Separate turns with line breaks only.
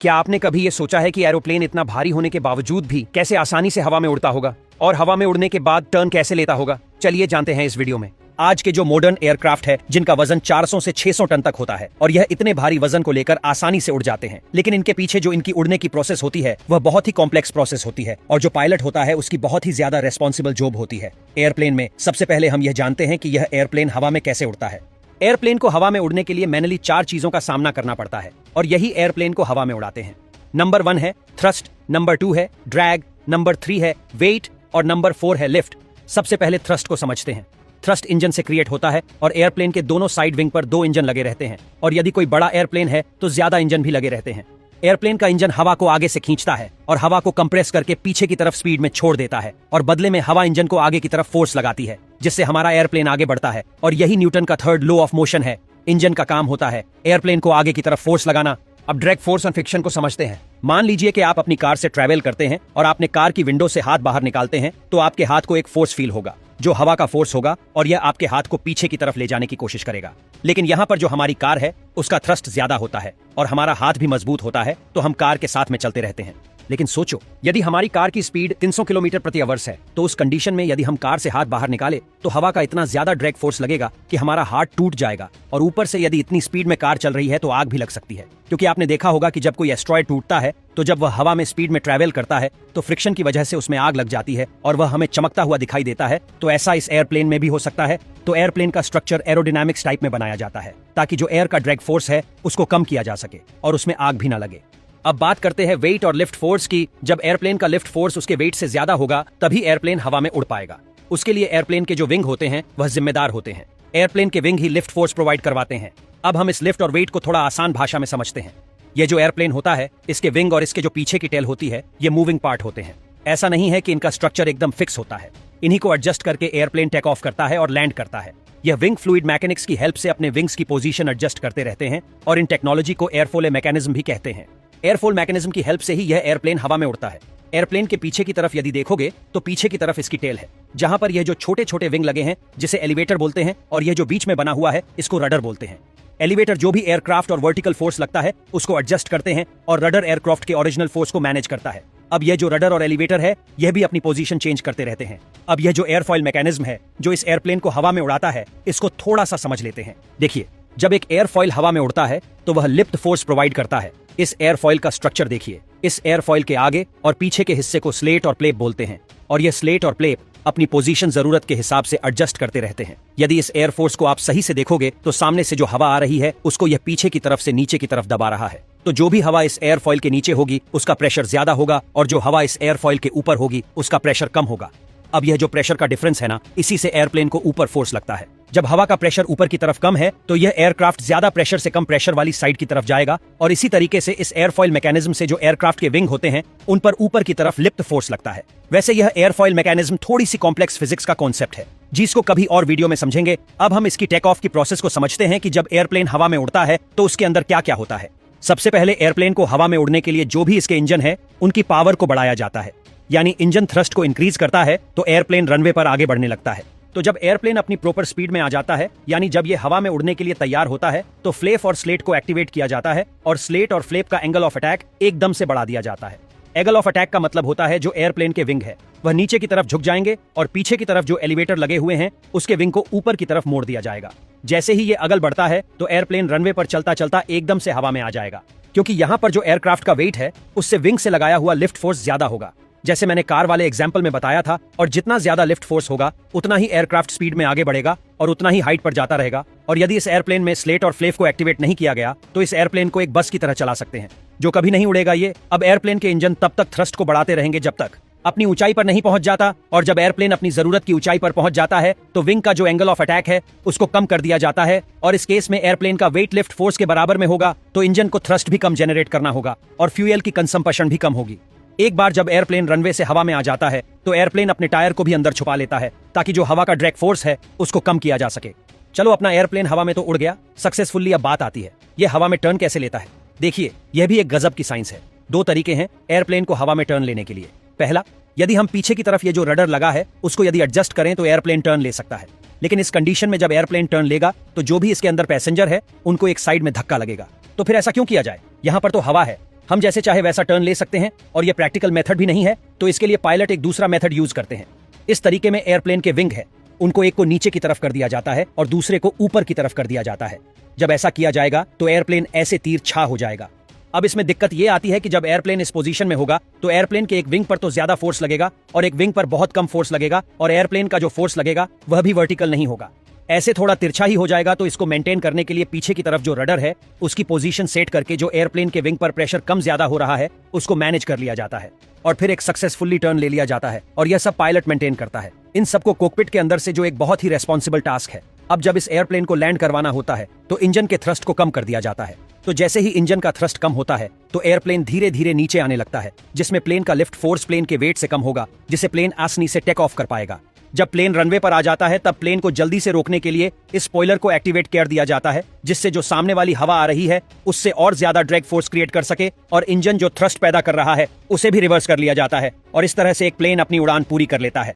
क्या आपने कभी ये सोचा है कि एरोप्लेन इतना भारी होने के बावजूद भी कैसे आसानी से हवा में उड़ता होगा और हवा में उड़ने के बाद टर्न कैसे लेता होगा? चलिए जानते हैं इस वीडियो में। आज के जो मॉडर्न एयरक्राफ्ट है जिनका वजन 400 से 600 टन तक होता है और यह इतने भारी वजन को लेकर आसानी से उड़ जाते हैं, लेकिन इनके पीछे जो इनकी उड़ने की प्रोसेस होती है वह बहुत ही कॉम्प्लेक्स प्रोसेस होती है और जो पायलट होता है उसकी बहुत ही ज्यादा रेस्पॉन्सिबल जॉब होती है। एयरप्लेन में सबसे पहले हम यह जानते हैं कि यह एयरप्लेन हवा में कैसे उड़ता है। एयरप्लेन को हवा में उड़ने के लिए मैनुअली 4 चीजों का सामना करना पड़ता है और यही एयरप्लेन को हवा में उड़ाते हैं। नंबर 1 है थ्रस्ट, नंबर 2 है ड्रैग, नंबर 3 है वेट और नंबर 4 है लिफ्ट। सबसे पहले थ्रस्ट को समझते हैं। थ्रस्ट इंजन से क्रिएट होता है और एयरप्लेन के दोनों साइड विंग पर 2 इंजन लगे रहते हैं और यदि कोई बड़ा एयरप्लेन है तो ज्यादा इंजन भी लगे रहते हैं। एयरप्लेन का इंजन हवा को आगे से खींचता है और हवा को कंप्रेस करके पीछे की तरफ स्पीड में छोड़ देता है और बदले में हवा इंजन को आगे की तरफ फोर्स लगाती है जिससे हमारा एयरप्लेन आगे बढ़ता है और यही न्यूटन का 3rd लॉ ऑफ मोशन है। इंजन का काम होता है एयरप्लेन को आगे की तरफ फोर्स लगाना। अब ड्रैग फोर्स और फ्रिक्शन को समझते हैं। मान लीजिए कि आप अपनी कार से ट्रैवल करते हैं और आपने कार की विंडो से हाथ बाहर निकालते हैं तो आपके हाथ को एक फोर्स फील होगा जो हवा का फोर्स होगा और यह आपके हाथ को पीछे की तरफ ले जाने की कोशिश करेगा। लेकिन यहाँ पर जो हमारी कार है उसका थ्रस्ट ज्यादा होता है और हमारा हाथ भी मजबूत होता है तो हम कार के साथ में चलते रहते हैं। लेकिन सोचो, यदि हमारी कार की स्पीड 300 किलोमीटर प्रति आवर्स है तो उस कंडीशन में यदि हम कार से हाथ बाहर निकाले तो हवा का इतना ज्यादा ड्रैग फोर्स लगेगा कि हमारा हाथ टूट जाएगा और ऊपर से यदि इतनी स्पीड में कार चल रही है तो आग भी लग सकती है। क्योंकि आपने देखा होगा कि जब कोई एस्ट्रॉयड टूटता है तो जब वह हवा में स्पीड में ट्रैवल करता है तो फ्रिक्शन की वजह से उसमें आग लग जाती है और वह हमें चमकता हुआ दिखाई देता है। तो ऐसा इस एयरप्लेन में भी हो सकता है। तो एयरप्लेन का स्ट्रक्चर एरोडायनामिक्स टाइप में बनाया जाता है ताकि जो एयर का ड्रैग फोर्स है उसको कम किया जा सके और उसमें आग भी ना लगे। अब बात करते हैं वेट और लिफ्ट फोर्स की। जब एयरप्लेन का लिफ्ट फोर्स उसके वेट से ज्यादा होगा तभी एयरप्लेन हवा में उड़ पाएगा। उसके लिए एयरप्लेन के जो विंग होते हैं वह जिम्मेदार होते हैं। एयरप्लेन के विंग ही लिफ्ट फोर्स प्रोवाइड करवाते हैं। अब हम इस लिफ्ट और वेट को थोड़ा आसान भाषा में समझते हैं। यह जो एयरप्लेन होता है इसके विंग और इसके जो पीछे की टेल होती है ये मूविंग पार्ट होते हैं। ऐसा नहीं है कि इनका स्ट्रक्चर एकदम फिक्स होता है। इन्हीं को एडजस्ट करके एयरप्लेन टेक ऑफ करता है और लैंड करता है। यह विंग फ्लूइड मैकेनिक्स की हेल्प से अपने विंग्स की पोजीशन एडजस्ट करते रहते हैं और इन टेक्नोलॉजी को एयरफोल मैकेनिज्म भी कहते हैं। एयरफोल मैकेनिज्म की हेल्प से ही यह एयरप्लेन हवा में उड़ता है। एयरप्लेन के पीछे की तरफ यदि देखोगे तो पीछे की तरफ इसकी टेल है जहां पर यह जो छोटे छोटे विंग लगे हैं जिसे एलिवेटर बोलते हैं और यह जो बीच में बना हुआ है इसको रडर बोलते हैं। एलिवेटर जो भी एयरक्राफ्ट और वर्टिकल फोर्स लगता है उसको एडजस्ट करते हैं और रडर एयरक्राफ्ट के ओरिजिनल फोर्स को मैनेज करता है। अब यह जो रडर और एलिवेटर है यह भी अपनी पोजीशन चेंज करते रहते हैं। अब यह जो एयरफॉइल मैकेनिज्म है जो इस एयरप्लेन को हवा में उड़ाता है इसको थोड़ा सा समझ लेते हैं। देखिए, जब एक एयरफॉइल हवा में उड़ता है तो वह लिफ्ट फोर्स प्रोवाइड करता है। इस एयरफॉइल का स्ट्रक्चर देखिए। इस एयरफॉइल के आगे और पीछे के हिस्से को स्लेट और प्लेप बोलते हैं और यह स्लेट और प्लेप अपनी पोजीशन जरूरत के हिसाब से एडजस्ट करते रहते हैं। यदि इस एयरफोर्स को आप सही से देखोगे तो सामने से जो हवा आ रही है उसको यह पीछे की तरफ से नीचे की तरफ दबा रहा है। तो जो भी हवा इस एयरफॉइल के नीचे होगी उसका प्रेशर ज्यादा होगा और जो हवा इस एयरफॉइल के ऊपर होगी उसका प्रेशर कम होगा। अब यह जो प्रेशर का डिफरेंस है ना, इसी से एयरप्लेन को ऊपर फोर्स लगता है। जब हवा का प्रेशर ऊपर की तरफ कम है तो यह एयरक्राफ्ट ज्यादा प्रेशर से कम प्रेशर वाली साइड की तरफ जाएगा और इसी तरीके से इस एयरफॉइल मैकेनिज्म से जो एयरक्राफ्ट के विंग होते हैं उन पर ऊपर की तरफ लिफ्ट फोर्स लगता है। वैसे यह एयरफॉइल मैकेनिज्म थोड़ी सी कॉम्प्लेक्स फिजिक्स का कॉन्सेप्ट है जिसको कभी और वीडियो में समझेंगे। अब हम इसकी टेक ऑफ की प्रोसेस को समझते हैं कि जब एयरप्लेन हवा में उड़ता है तो उसके अंदर क्या क्या होता है। सबसे पहले एयरप्लेन को हवा में उड़ने के लिए जो भी इसके इंजन है उनकी पावर को बढ़ाया जाता है, यानी इंजन थ्रस्ट को इंक्रीज करता है तो एयरप्लेन रनवे पर आगे बढ़ने लगता है। तो जब एयरप्लेन अपनी प्रॉपर स्पीड में आ जाता है, यानी जब ये हवा में उड़ने के लिए तैयार होता है, तो फ्लेप और स्लेट को एक्टिवेट किया जाता है और स्लेट और फ्लेप का एंगल ऑफ अटैक एकदम से बढ़ा दिया जाता है। एंगल ऑफ अटैक का मतलब होता है जो एयरप्लेन के विंग है वह नीचे की तरफ झुक जाएंगे और पीछे की तरफ जो एलिवेटर लगे हुए हैं उसके विंग को ऊपर की तरफ मोड़ दिया जाएगा। जैसे ही ये अगल बढ़ता है तो एयरप्लेन रनवे पर चलता चलता एकदम से हवा में आ जाएगा, क्योंकि यहाँ पर जो एयरक्राफ्ट का वेट है उससे विंग से लगाया हुआ लिफ्ट फोर्स ज्यादा होगा, जैसे मैंने कार वाले एग्जाम्पल में बताया था। और जितना ज्यादा लिफ्ट फोर्स होगा उतना ही एयरक्राफ्ट स्पीड में आगे बढ़ेगा और उतना ही हाइट पर जाता रहेगा। और यदि इस एयरप्लेन में स्लेट और फ्लेप को एक्टिवेट नहीं किया गया तो इस एयरप्लेन को एक बस की तरह चला सकते हैं जो कभी नहीं उड़ेगा ये। अब एयरप्लेन के इंजन तब तक थ्रस्ट को बढ़ाते रहेंगे जब तक अपनी ऊंचाई पर नहीं पहुंच जाता, और जब एयरप्लेन अपनी जरूरत की ऊंचाई पर पहुंच जाता है तो विंग का जो एंगल ऑफ अटैक है उसको कम कर दिया जाता है और इस केस में एयरप्लेन का वेट लिफ्ट फोर्स के बराबर में होगा तो इंजन को थ्रस्ट भी कम जनरेट करना होगा और फ्यूल की कंजम्पशन भी कम होगी। एक बार जब एयरप्लेन रनवे से हवा में आ जाता है तो एयरप्लेन अपने टायर को भी अंदर छुपा लेता है ताकि जो हवा का ड्रैग फोर्स है उसको कम किया जा सके। चलो, अपना एयरप्लेन हवा में तो उड़ गया सक्सेसफुली। अब बात आती है ये हवा में टर्न कैसे लेता है। देखिए, यह भी एक गजब की साइंस है। 2 तरीके हैं एयरप्लेन को हवा में टर्न लेने के लिए। पहला, यदि हम पीछे की तरफ ये जो रडर लगा है उसको यदि एडजस्ट करें तो एयरप्लेन टर्न ले सकता है। लेकिन इस कंडीशन में जब एयरप्लेन टर्न लेगा तो जो भी इसके अंदर पैसेंजर है उनको एक साइड में धक्का लगेगा। तो फिर ऐसा क्यों किया जाए? यहाँ पर तो हवा है, हम जैसे चाहे वैसा टर्न ले सकते हैं और ये प्रैक्टिकल मेथड भी नहीं है, तो इसके लिए पायलट एक दूसरा मेथड यूज करते हैं। इस तरीके में एयरप्लेन के विंग है, उनको एक को नीचे की तरफ कर दिया जाता है और दूसरे को ऊपर की तरफ कर दिया जाता है। जब ऐसा किया जाएगा तो एयरप्लेन ऐसे तीर छा हो जाएगा। अब इसमें दिक्कत यह आती है कि जब एयरप्लेन इस पोजीशन में होगा तो एयरप्लेन के एक विंग पर तो ज्यादा फोर्स लगेगा और एक विंग पर बहुत कम फोर्स लगेगा, और एयरप्लेन का जो फोर्स लगेगा वह भी वर्टिकल नहीं होगा, ऐसे थोड़ा तिरछा ही हो जाएगा। तो इसको मेंटेन करने के लिए पीछे की तरफ जो रडर है उसकी पोजीशन सेट करके जो एयरप्लेन के विंग पर प्रेशर कम ज्यादा हो रहा है उसको मैनेज कर लिया जाता है और फिर एक सक्सेसफुली टर्न ले लिया जाता है, और यह सब पायलट मेंटेन करता है। इन सबको कॉकपिट के अंदर से, जो एक बहुत ही रेस्पॉन्सिबल टास्क है। अब जब इस एयरप्लेन को लैंड करवाना होता है तो इंजन के थ्रस्ट को कम कर दिया जाता है। तो जैसे ही इंजन का थ्रस्ट कम होता है तो एयरप्लेन धीरे धीरे नीचे आने लगता है, जिसमें प्लेन का लिफ्ट फोर्स प्लेन के वेट से कम होगा, जिसे प्लेन आसानी से टेक ऑफ कर पाएगा। जब प्लेन रनवे पर आ जाता है तब प्लेन को जल्दी से रोकने के लिए इस स्पॉइलर को एक्टिवेट कर दिया जाता है, जिससे जो सामने वाली हवा आ रही है उससे और ज्यादा ड्रैग फोर्स क्रिएट कर सके और इंजन जो थ्रस्ट पैदा कर रहा है उसे भी रिवर्स कर लिया जाता है, और इस तरह से एक प्लेन अपनी उड़ान पूरी कर लेता है।